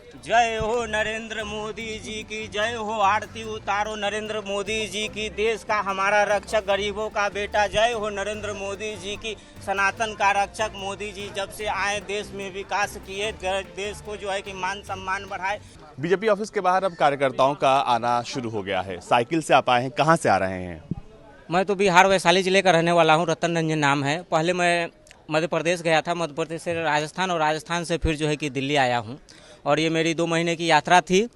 जय हो नरेंद्र मोदी जी की, जय हो। आरती उतारो नरेंद्र मोदी जी की, देश का हमारा रक्षक, गरीबों का बेटा। जय हो नरेंद्र मोदी जी की, सनातन का रक्षक। मोदी जी जब से आए देश में विकास किए, देश को जो है कि मान सम्मान बढ़ाए। बीजेपी ऑफिस के बाहर अब कार्यकर्ताओं का आना शुरू हो गया है। साइकिल से आप आए हैं, कहाँ से आ रहे हैं? मैं तो बिहार वैशाली जिले का रहने वाला हूँ, रतन रंजन नाम है। पहले मैं मध्य प्रदेश गया था, मध्य प्रदेश से राजस्थान और राजस्थान से फिर जो है कि दिल्ली आया हूँ। और ये मेरी 2 महीने की यात्रा थी।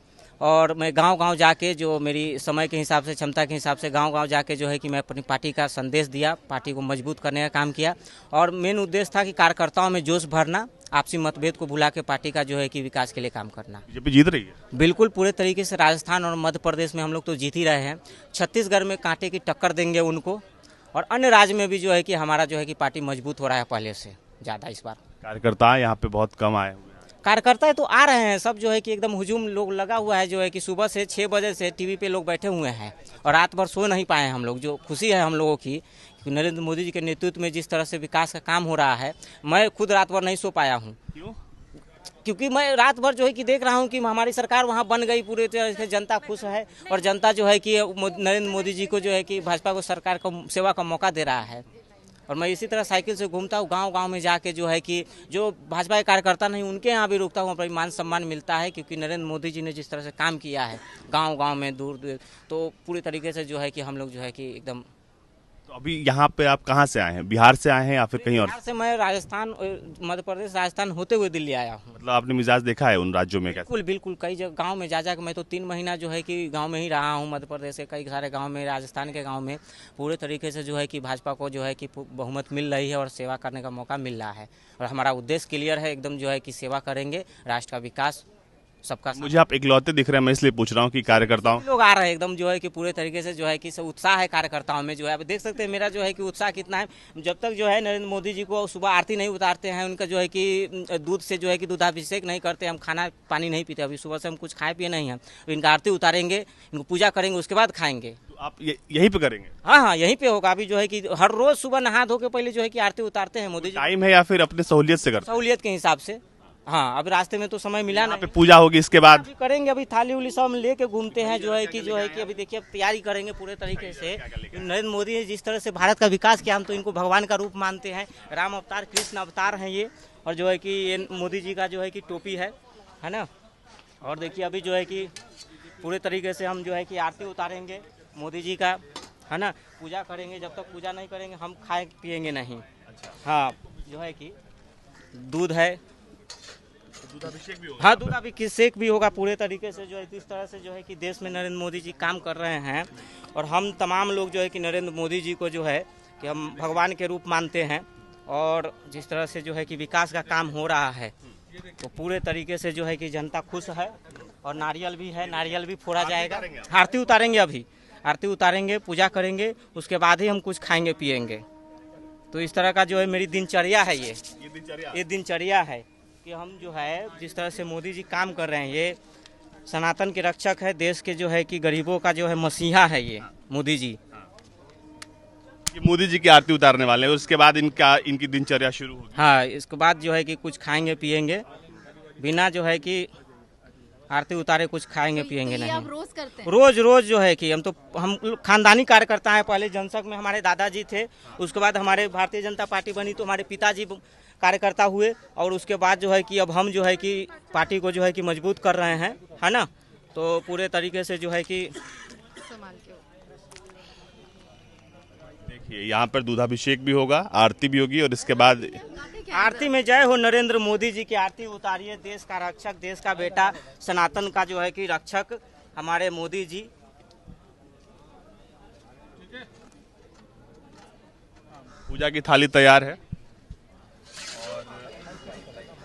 और मैं गांव-गांव जाके, जो मेरी समय के हिसाब से, क्षमता के हिसाब से गांव-गांव जाके जो है कि मैं अपनी पार्टी का संदेश दिया, पार्टी को मजबूत करने का काम किया। और मेन उद्देश्य था कि कार्यकर्ताओं में जोश भरना, आपसी मतभेद को भुला के पार्टी का जो है कि विकास के लिए काम करना। बीजेपी जीत रही है? बिल्कुल पूरे तरीके से राजस्थान और मध्य प्रदेश में हम लोग तो जीत ही रहे हैं। छत्तीसगढ़ में कांटे की टक्कर देंगे उनको। और अन्य राज्य में भी जो है कि हमारा जो है कि पार्टी मजबूत हो रहा है पहले से ज़्यादा इस बार। कार्यकर्ता यहाँ पे बहुत कम आए हुए हैं। कार्यकर्ता तो आ रहे हैं सब, जो है कि एकदम हुजूम लोग लगा हुआ है। जो है कि सुबह से 6 बजे से टीवी पे लोग बैठे हुए हैं और रात भर सो नहीं पाए हम लोग। जो खुशी है हम लोगों की कि नरेंद्र मोदी जी के नेतृत्व में जिस तरह से विकास का काम हो रहा है, मैं खुद रात भर नहीं सो पाया हूँ। क्यों? क्योंकि मैं रात भर जो है कि देख रहा हूँ कि हमारी सरकार वहाँ बन गई, पूरे तरह से जनता खुश है। और जनता जो है कि नरेंद्र मोदी जी को जो है कि भाजपा को, सरकार को सेवा का मौका दे रहा है। और मैं इसी तरह साइकिल से घूमता हूँ, गांव-गांव में जाके जो है कि जो भाजपा के कार्यकर्ता नहीं उनके यहाँ भी रुकता हूँ, अपना मान सम्मान मिलता है। क्योंकि नरेंद्र मोदी जी ने जिस तरह से काम किया है गांव-गांव में, दूर दूर, तो पूरी तरीके से जो है कि हम लोग जो है कि एकदम। तो अभी यहाँ पे आप कहाँ से आए हैं? बिहार से आए हैं या फिर कहीं और? बिहार से मैं राजस्थान, मध्य प्रदेश, राजस्थान होते हुए दिल्ली आया हूँ। मतलब आपने मिजाज देखा है उन राज्यों में? कैसे? बिल्कुल बिल्कुल, कई जगह गांव में जा के मैं तो 3 महीना जो है कि गांव में ही रहा हूं। मध्य प्रदेश के कई सारे गांव में, राजस्थान के गांव में पूरे तरीके से जो है कि भाजपा को जो है कि बहुमत मिल रही है और सेवा करने का मौका मिल रहा है। और हमारा उद्देश्य क्लियर है एकदम, जो है कि सेवा करेंगे, राष्ट्र का विकास, सबका। मुझे आप इकलौते दिख रहे हैं, मैं इसलिए पूछ रहा हूँ कि कार्यकर्ताओं लोग आ रहे हैं एकदम, जो है कि पूरे तरीके से जो है कि सब उत्साह है कार्यकर्ताओं में। जो है आप देख सकते हैं मेरा जो है कि उत्साह कितना है। जब तक जो है नरेंद्र मोदी जी को सुबह आरती नहीं उतारते हैं, उनका जो है कि दूध से जो है कि दूधाभिषेक नहीं करते, हम खाना पानी नहीं पीते। अभी सुबह से हम कुछ खाए पिए नहीं हैं। इनका आरती उतारेंगे, इनको पूजा करेंगे, उसके बाद खाएंगे। तो आप यहीं पे करेंगे? हाँ, यहीं पे होगा। अभी जो है कि हर रोज सुबह नहा धो के पहले जो है कि आरती उतारते हैं मोदी जी। टाइम है या फिर अपने सहूलियत से करते? सहूलियत के हिसाब से। हाँ, अब रास्ते में तो समय मिला यहाँ नहीं। पे पूजा होगी, इसके बाद अभी करेंगे, अभी थाली उली सब हम लेके घूमते हैं। जो है कि अभी देखिए अब तैयारी करेंगे पूरे तरीके से। नरेंद्र मोदी ने जिस तरह से भारत का विकास किया, हम तो इनको भगवान का रूप मानते हैं। राम अवतार, कृष्ण अवतार हैं ये। और जो है कि ये मोदी जी का जो है कि टोपी है ना। और देखिए अभी जो है कि पूरे तरीके से हम जो है कि आरती उतारेंगे मोदी जी का, है ना। पूजा करेंगे, जब तक पूजा नहीं करेंगे हम खाए पिएंगे नहीं। हाँ, जो है कि दूध है, दूधाभिषेक भी होगा। हाँ, दूधाभिषेक भी होगा पूरे तरीके से। जो है इस तरह से जो है कि देश में नरेंद्र मोदी जी काम कर रहे हैं। और हम तमाम लोग जो है कि नरेंद्र मोदी जी को जो है कि हम भगवान के रूप मानते हैं। और जिस तरह से जो है कि विकास का काम हो रहा है, तो पूरे तरीके से जो है कि जनता खुश है। और नारियल भी है, नारियल भी फोड़ा जाएगा। आरती उतारेंगे, अभी आरती उतारेंगे, पूजा करेंगे, उसके बाद ही हम कुछ खाएंगे पिएंगे। तो इस तरह का जो है मेरी दिनचर्या है। ये दिनचर्या है कि हम जो है जिस तरह से मोदी जी काम कर रहे हैं, ये सनातन के रक्षक है, देश के जो है कि गरीबों का जो है मसीहा है ये मोदी जी। ये मोदी जी की आरती उतारने वाले हैं, उसके बाद इनकी दिनचर्या शुरू होगी। हाँ, इसके बाद जो है कि कुछ खाएंगे पिएंगे, बिना जो है कि आरती उतारे कुछ खाएंगे पिएंगे नहीं। आप रोज करते हैं? रोज जो है कि हम खानदानी कार्यकर्ता हैं। पहले जनसंघ में हमारे दादाजी थे, उसके बाद हमारे भारतीय जनता पार्टी बनी तो हमारे पिताजी कार्यकर्ता हुए। और उसके बाद जो है कि अब हम जो है कि पार्टी को जो है कि मजबूत कर रहे हैं, है ना। तो पूरे तरीके से जो है कि संभाल के। देखिए यहाँ पर दूधाभिषेक भी होगा, आरती भी होगी और इसके बाद आरती में जय हो नरेंद्र मोदी जी की आरती उतारिए। देश का रक्षक, देश का बेटा, सनातन का जो है कि रक्षक हमारे मोदी जी। पूजा की थाली तैयार है।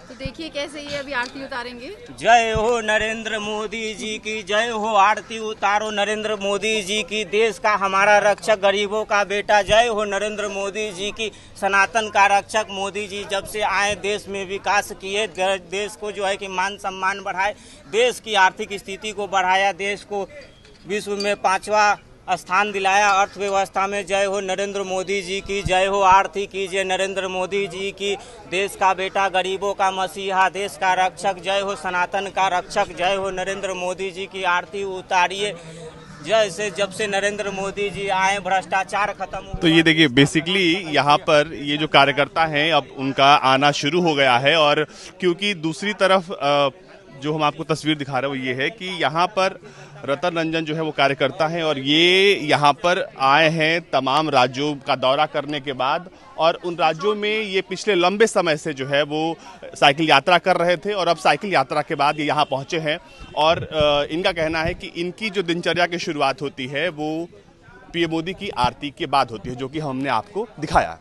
तो देखिए कैसे ये अभी आरती उतारेंगे। जय हो नरेंद्र मोदी जी की, जय हो। आरती उतारो नरेंद्र मोदी जी की, देश का हमारा रक्षक, गरीबों का बेटा। जय हो नरेंद्र मोदी जी की, सनातन का रक्षक। मोदी जी जब से आए देश में विकास किए, देश को जो है कि मान सम्मान बढ़ाए, देश की आर्थिक स्थिति को बढ़ाया, देश को विश्व में 5वां स्थान दिलाया अर्थव्यवस्था में। जय हो नरेंद्र मोदी जी की, जय हो। आरती कीजिए नरेंद्र मोदी जी की। देश का बेटा, गरीबों का मसीहा, देश का रक्षक, जय हो सनातन का रक्षक, जय हो नरेंद्र मोदी जी की। आरती उतारिए। जैसे जब से नरेंद्र मोदी जी आए भ्रष्टाचार खत्म हुआ। तो ये देखिए बेसिकली यहाँ पर ये जो कार्यकर्ता हैं अब उनका आना शुरू हो गया है। और क्योंकि दूसरी तरफ जो हम आपको तस्वीर दिखा रहे हैं वो ये है कि यहाँ पर रतन रंजन जो है वो कार्यकर्ता हैं और ये यहाँ पर आए हैं तमाम राज्यों का दौरा करने के बाद। और उन राज्यों में ये पिछले लंबे समय से जो है वो साइकिल यात्रा कर रहे थे और अब साइकिल यात्रा के बाद ये यहाँ पहुँचे हैं। और इनका कहना है कि इनकी जो दिनचर्या की शुरुआत होती है वो पीएम मोदी की आरती के बाद होती है, जो कि हमने आपको दिखाया।